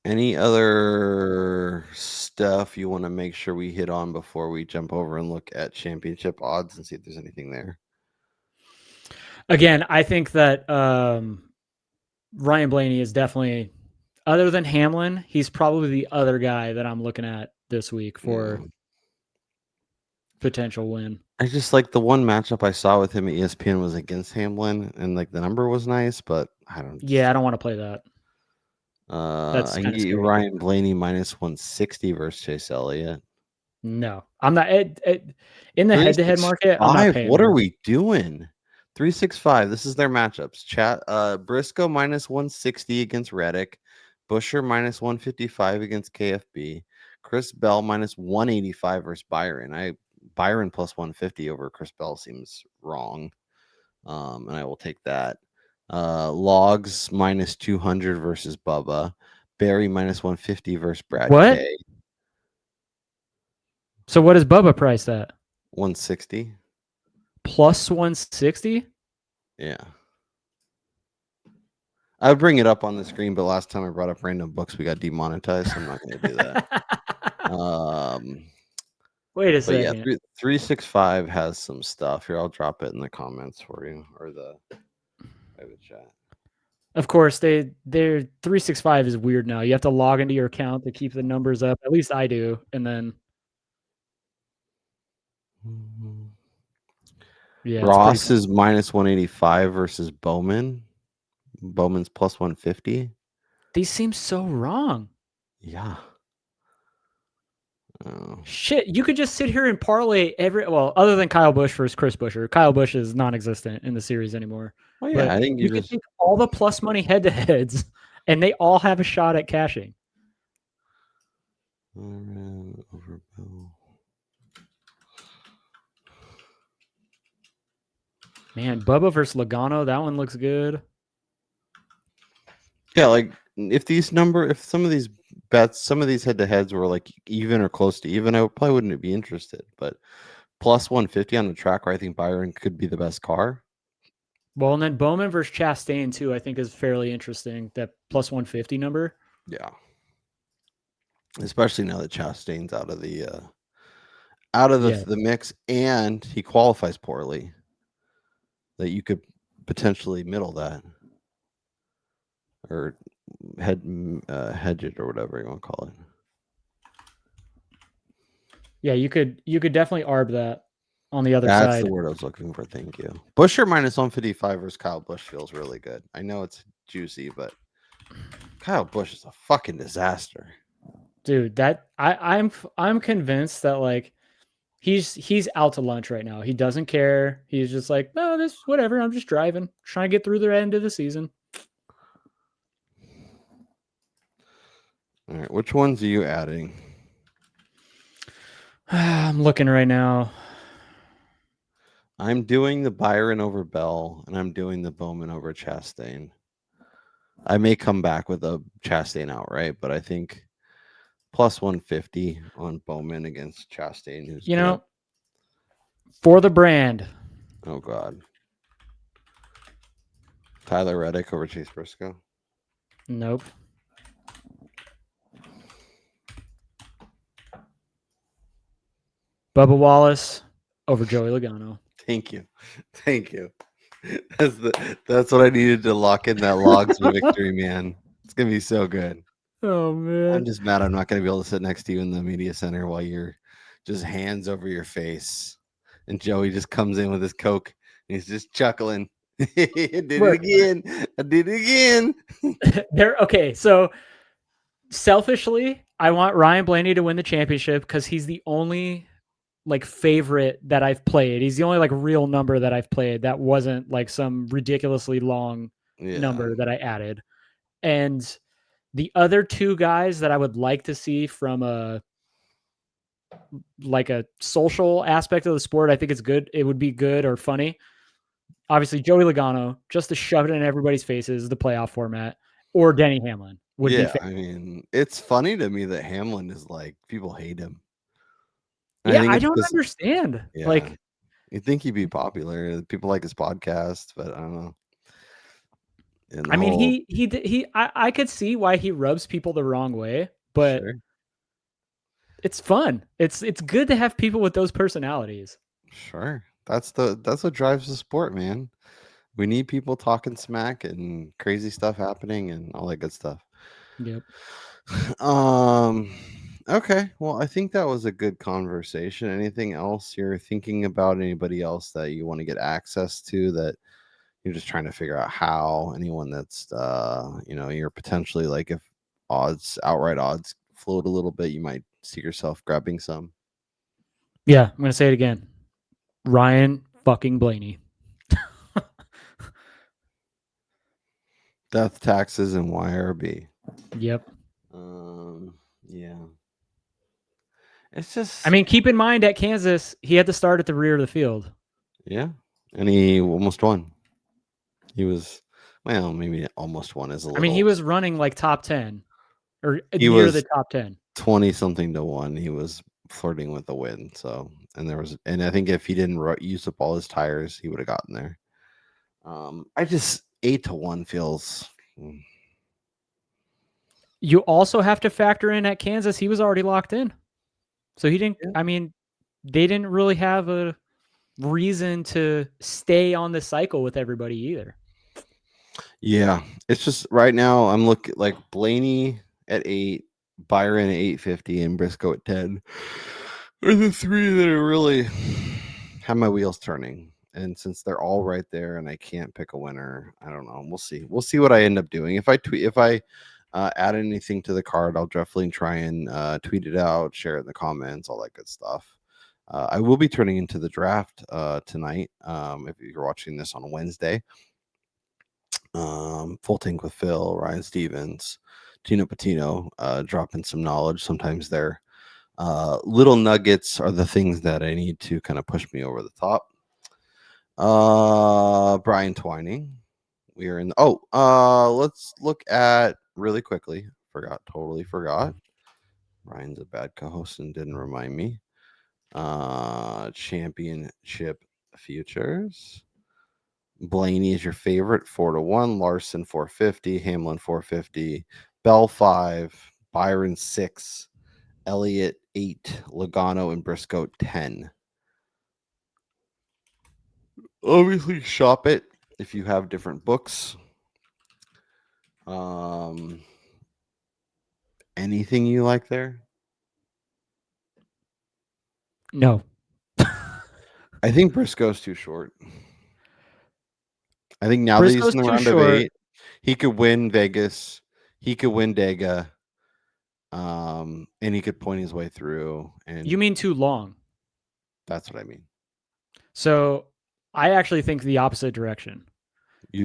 Any other stuff you want to make sure we hit on before we jump over and look at championship odds and see if there's anything there? Again, I think that Ryan Blaney is definitely, other than Hamlin, he's probably the other guy that I'm looking at this week for potential win. I just like the one matchup I saw with him at ESPN was against Hamlin, and like the number was nice, but I don't. Yeah, I don't want to play that. I can get you Ryan Blaney minus 160 versus Chase Elliott. No, I'm not in the head-to-head market. I'm not paying. What are we doing? 365. This is their matchups. Briscoe minus 160 against Reddick. Busher minus 155 against KFB. Chris Bell minus 185 versus Byron. Byron plus 150 over Chris Bell seems wrong. And I will take that. Logs minus 200 versus Bubba. Barry minus 150 versus Brad K. So what is Bubba priced at? 160. Plus 160? Yeah. I would bring it up on the screen, but last time I brought up random books, we got demonetized, so I'm not going to do that. Wait a second. Yeah, 365 has some stuff. Here, I'll drop it in the comments for you, or the private chat. Of course, their 365 is weird now. You have to log into your account to keep the numbers up. At least I do. And then Ross is minus 185 versus Bowman. Bowman's plus 150. These seem so wrong. Yeah. Shit, you could just sit here and parlay other than Kyle Busch versus Chris Buescher. Kyle Busch is non-existent in the series anymore. Well, yeah, I think you could take all the plus money head-to-heads, and they all have a shot at cashing. Over Bell. Man, Bubba versus Logano, that one looks good. Yeah, like if some of these bets, some of these head-to-heads were like even or close to even, I probably wouldn't be interested. But plus 150 on the track where I think Byron could be the best car. Well, and then Bowman versus Chastain too, I think is fairly interesting. That plus 150 number. Yeah. Especially now that Chastain's out of the mix and he qualifies poorly. That you could potentially middle that. Or hedge it or whatever you want to call it. Yeah, you could definitely arb that on the other side. That's the word I was looking for. Thank you. Busher minus 155 versus Kyle Busch feels really good. I know it's juicy, but Kyle Busch is a fucking disaster. Dude, that I'm convinced that like he's out to lunch right now. He doesn't care. He's just like, no, this whatever. I'm just driving, trying to get through the end of the season. All right, which ones are you adding? I'm looking right now. I'm doing the Byron over Bell, and I'm doing the Bowman over Chastain. I may come back with a Chastain outright, but I think plus 150 on Bowman against Chastain. Who's for the brand. Oh, God. Tyler Reddick over Chase Briscoe? Nope. Bubba Wallace over Joey Logano. Thank you. That's what I needed to lock in that logs of victory, man. It's gonna be so good. Oh man. I'm just mad I'm not gonna be able to sit next to you in the media center while you're just hands over your face. And Joey just comes in with his Coke and he's just chuckling. Did Look. it again. I did it again. Okay, so selfishly, I want Ryan Blaney to win the championship because he's the only like favorite that I've played. He's the only like real number that I've played that wasn't like some ridiculously long number that I added. And the other two guys that I would like to see from a social aspect of the sport, I think it's good. It would be good or funny. Obviously, Joey Logano, just to shove it in everybody's faces, the playoff format, or Denny Hamlin would be fair. I mean, it's funny to me that Hamlin is like people hate him. And Yeah, think I it's don't 'cause- understand. Yeah, Like, you think he'd be popular. People like his podcast, but I don't know. And I mean, I could see why he rubs people the wrong way, but Sure. it's fun. It's good to have people with those personalities. Sure. That's what drives the sport, man. We need people talking smack and crazy stuff happening and all that good stuff. Yep. Okay. Well, I think that was a good conversation. Anything else you're thinking about? Anybody else that you want to get access to that you're just trying to figure out how? Anyone that's you're potentially like if outright odds float a little bit, you might see yourself grabbing some. Yeah, I'm gonna say it again. Ryan fucking Blaney. Death, taxes, and YRB. Yep. Yeah. It's just I mean, keep in mind at Kansas, he had to start at the rear of the field. Yeah. And he almost won. He was maybe almost won as a little. I mean, he was running like top 10 or He near was the top 10. 20 something to 1. He was flirting with the win. So, and I think if he didn't use up all his tires, he would have gotten there. I just 8 to 1 feels. You also have to factor in at Kansas, he was already locked in. So he didn't, I mean, they didn't really have a reason to stay on the cycle with everybody either. Yeah. It's just right now I'm looking like Blaney at 8, Byron at 850, and Briscoe at 10 are the three that are really have my wheels turning. And since they're all right there and I can't pick a winner, I don't know. We'll see. We'll see what I end up doing. If I add anything to the card, I'll definitely try and tweet it out, share it in the comments, all that good stuff. I will be turning into the draft tonight. If you're watching this on Wednesday, Full Tank with Phil, Ryan Stevens, Tino Patino, dropping some knowledge. Sometimes they're little nuggets are the things that I need to kind of push me over the top. Brian Twining. We are in let's look at really quickly. Totally forgot. Ryan's a bad co-host and didn't remind me. Championship futures. Blaney is your favorite, 4 to 1. Larson 450, Hamlin 450, Bell 5, Byron 6, Elliott 8, Logano and Briscoe 10. Obviously, shop it if you have different books. Anything you like there? No. I think Briscoe's too short. I think now Briscoe's that he's in the too round short. of 8, he could win Vegas. He could win Dega. And he could point his way through. And You mean too long? That's what I mean. So I actually think the opposite direction.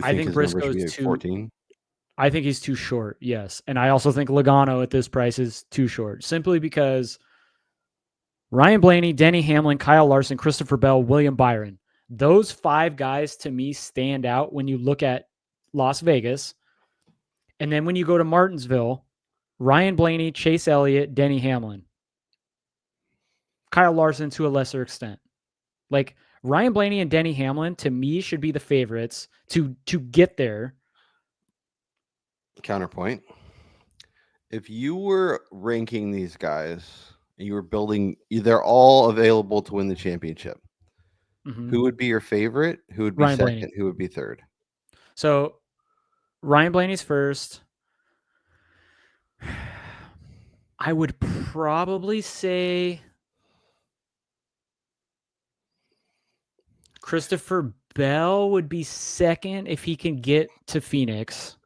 I think his number should be Briscoe's at 14? I think he's too short, yes. And I also think Logano at this price is too short, simply because Ryan Blaney, Denny Hamlin, Kyle Larson, Christopher Bell, William Byron, those 5 guys to me stand out when you look at Las Vegas. And then when you go to Martinsville, Ryan Blaney, Chase Elliott, Denny Hamlin, Kyle Larson to a lesser extent. Like Ryan Blaney and Denny Hamlin to me should be the favorites to get there. Counterpoint. If you were ranking these guys and you were building, they're all available to win the championship. Mm-hmm. Who would be your favorite? Who would be Ryan second? Blaney. Who would be third? So Ryan Blaney's first. I would probably say Christopher Bell would be second if he can get to Phoenix.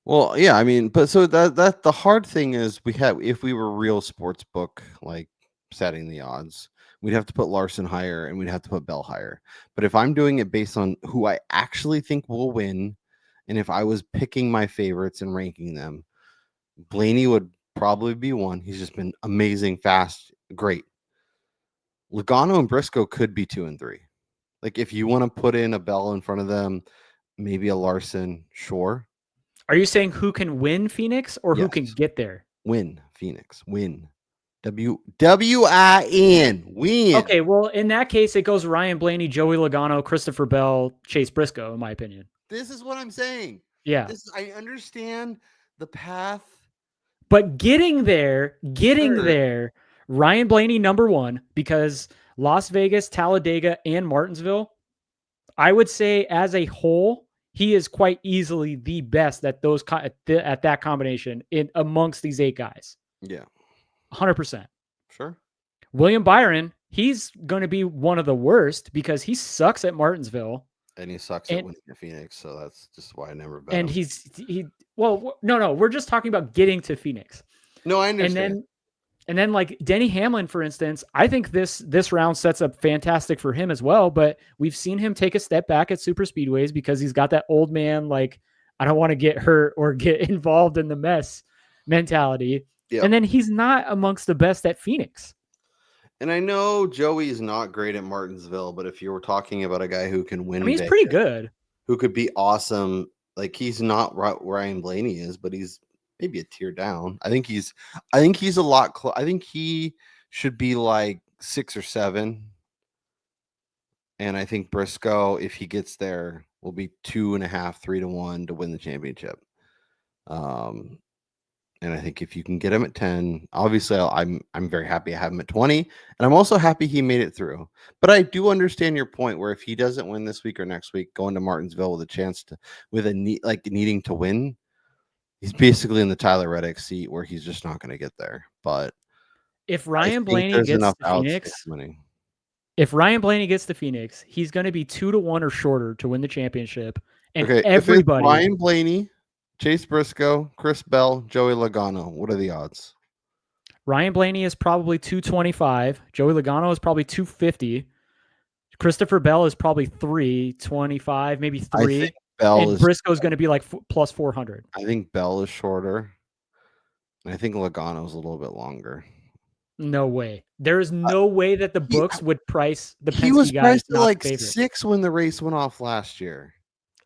Well, yeah, I mean, but so that the hard thing is if we were real sports book like setting the odds, we'd have to put Larson higher and we'd have to put Bell higher. But if I'm doing it based on who I actually think will win, and if I was picking my favorites and ranking them, Blaney would probably be one. He's just been amazing, fast, great. Logano and Briscoe could be 2 and 3. Like if you want to put in a Bell in front of them, maybe a Larson, sure. Are you saying who can win Phoenix or who can Yes. get there? Win Phoenix. Win. W-I-N. Win. Okay, well, in that case, it goes Ryan Blaney, Joey Logano, Christopher Bell, Chase Briscoe, in my opinion. This is what I'm saying. Yeah. I understand the path. But getting there, Ryan Blaney number 1, because Las Vegas, Talladega, and Martinsville, I would say as a whole, he is quite easily the best at those at that combination in amongst these 8 guys. Yeah. 100%. Sure. William Byron, he's going to be one of the worst because he sucks at Martinsville. And he sucks at winning at Phoenix, so that's just why I never bet And him. No, we're just talking about getting to Phoenix. No, I understand. And then like Denny Hamlin, for instance, I think this round sets up fantastic for him as well. But we've seen him take a step back at super speedways because he's got that old man, like, I don't want to get hurt or get involved in the mess mentality. Yep. And then he's not amongst the best at Phoenix. And I know Joey's not great at Martinsville, but if you were talking about a guy who can win, he's pretty good, who could be awesome. Like he's not Ryan Blaney is, but he's maybe a tier down. I think he's a lot. I think he should be like 6 or 7. And I think Briscoe, if he gets there, will be 2.5, 3 to 1 to win the championship. And I think if you can get him at 10, obviously I'm very happy I have him at 20. And I'm also happy he made it through. But I do understand your point where if he doesn't win this week or next week, going to Martinsville with a chance to needing to win, he's basically in the Tyler Reddick seat where he's just not going to get there. But if Ryan Blaney gets to Phoenix, he's going to be 2 to 1 or shorter to win the championship. And everybody, Ryan Blaney, Chase Briscoe, Chris Bell, Joey Logano. What are the odds? Ryan Blaney is probably 225. Joey Logano is probably 250. Christopher Bell is probably 325, maybe 3. And Briscoe is going to be like plus 400. I think Bell is shorter. I think Logano is a little bit longer. No way. There is no way that the books would price the Penske guy. He was priced at like favorite. 6 when the race went off last year.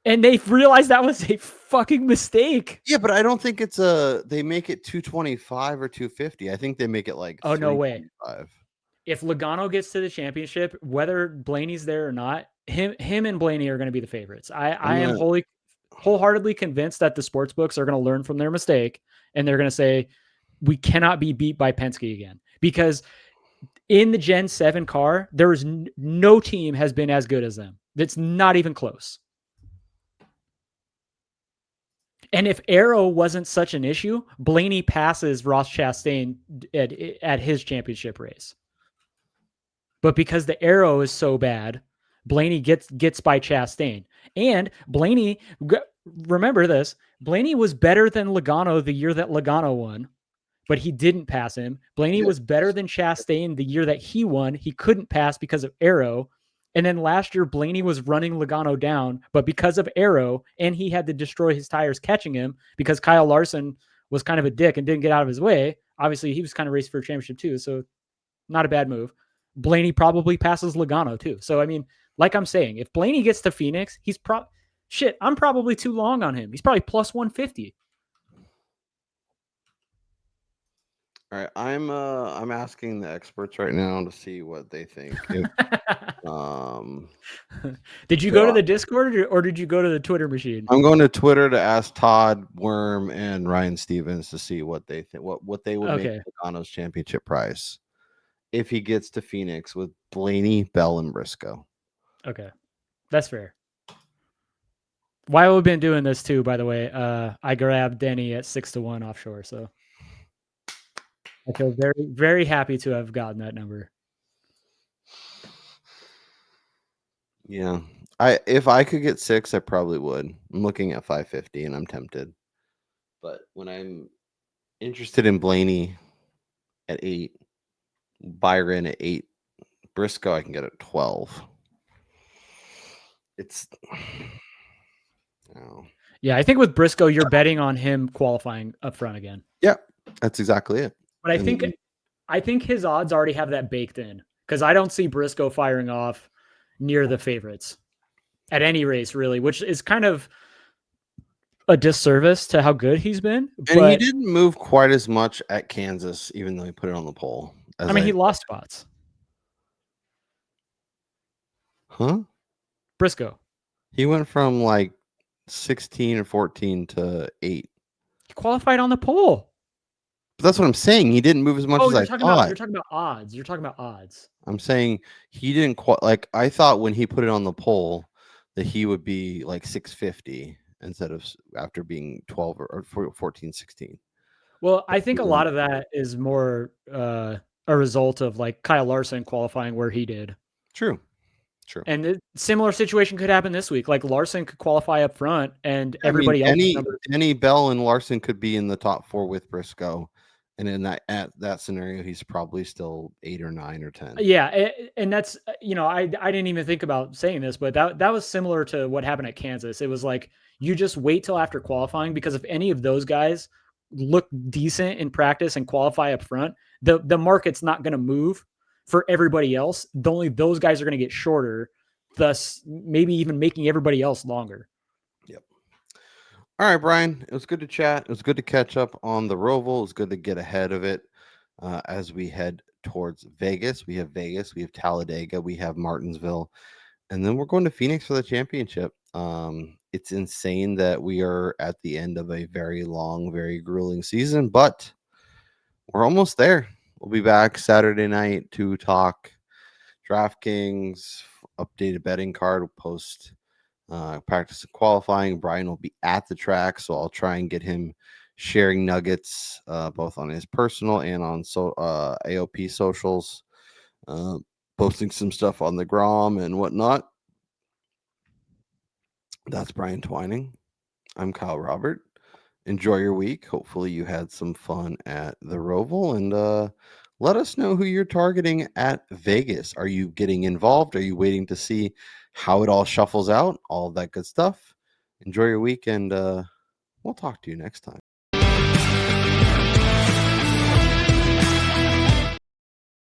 And they realized that was a fucking mistake. Yeah, but I don't think they make it 225 or 250. I think they make it like no way. If Logano gets to the championship, whether Blaney's there or not, him and Blaney are going to be the favorites. I am wholeheartedly convinced that the sports books are going to learn from their mistake and they're going to say, we cannot be beat by Penske again. Because in the Gen 7 car, there is no team has been as good as them. That's not even close. And if Aero wasn't such an issue, Blaney passes Ross Chastain at his championship race. But because the Aero is so bad, Blaney gets by Chastain. And Blaney, remember this, Blaney was better than Logano the year that Logano won, but he didn't pass him. Blaney was better than Chastain the year that he won. He couldn't pass because of Aero. And then last year, Blaney was running Logano down, but because of Aero, and he had to destroy his tires catching him because Kyle Larson was kind of a dick and didn't get out of his way. Obviously, he was kind of racing for a championship too, so not a bad move. Blaney probably passes Logano too. So, I mean, like I'm saying, if Blaney gets to Phoenix, I'm probably too long on him. He's probably plus 150. All right, I'm asking the experts right now to see what they think. Did you go to the Discord or did you go to the Twitter machine? I'm going to Twitter to ask Todd, Worm, and Ryan Stevens to see what they think, what they would make Logano's championship price if he gets to Phoenix with Blaney, Bell, and Briscoe. Okay, that's fair. While we've been doing this too, by the way, I grabbed Denny at 6 to 1 offshore, so I feel very, very happy to have gotten that number. Yeah. If I could get 6, I probably would. I'm looking at 550 and I'm tempted. But when I'm interested in Blaney at 8, Byron at 8, Briscoe I can get at 12. It's Yeah, I think with Briscoe, you're betting on him qualifying up front again. Yeah, that's exactly it. But I think his odds already have that baked in because I don't see Briscoe firing off near the favorites at any race, really, which is kind of a disservice to how good he's been. And he didn't move quite as much at Kansas, even though he put it on the pole. I mean, he lost spots. Huh? Briscoe. He went from like 16 or 14 to 8. He qualified on the pole. But that's what I'm saying. He didn't move as much as I thought. You're talking about odds. You're talking about odds. I'm saying he didn't like I thought when he put it on the pole that he would be like 650 instead of after being 12 or 14, 16. Well, I think a lot of that is more a result of like Kyle Larson qualifying where he did. True. And a similar situation could happen this week. Like Larson could qualify up front and everybody else. Any Bell and Larson could be in the top 4 with Briscoe. And in that scenario, he's probably still 8 or 9 or 10. Yeah, and that's I didn't even think about saying this, but that was similar to what happened at Kansas. It was like you just wait till after qualifying because if any of those guys look decent in practice and qualify up front, the market's not going to move for everybody else. Only those guys are going to get shorter, thus maybe even making everybody else longer. Yep. All right, Brian, it was good to chat. It was good to catch up on the Roval. It was good to get ahead of it as we head towards Vegas. We have Talladega, we have Martinsville, and then we're going to Phoenix for the championship. It's insane that we are at the end of a very long, very grueling season, but we're almost there. We'll be back Saturday night to talk DraftKings, updated betting card, post practice and qualifying. Brian will be at the track, so I'll try and get him sharing nuggets both on his personal and on AOP socials, posting some stuff on the Grom and whatnot. That's Brian Twining. I'm Kyle Robert. Enjoy your week. Hopefully you had some fun at the Roval, and let us know who you're targeting at Vegas. Are you getting involved? Are you waiting to see how it all shuffles out? All of that good stuff. Enjoy your week, and we'll talk to you next time.